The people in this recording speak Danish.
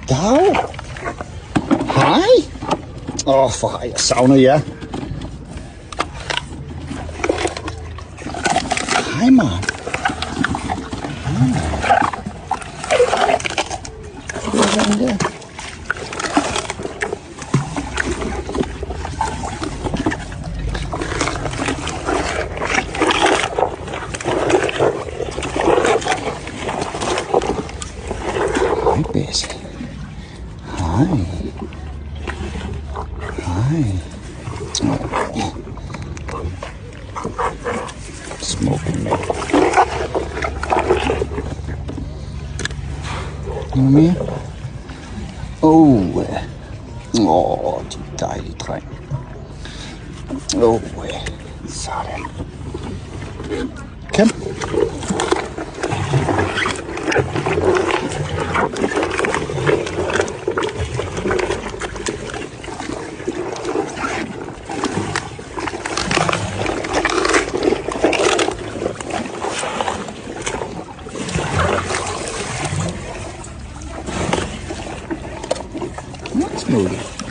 Dag. Hej. For jeg savner jer. Hej, Maren. Hvordan der? Hej, Basse. Hej. Hej. Smuk mad. Noget mere? De dejlige dreng. Sådan. Kom. Smukke.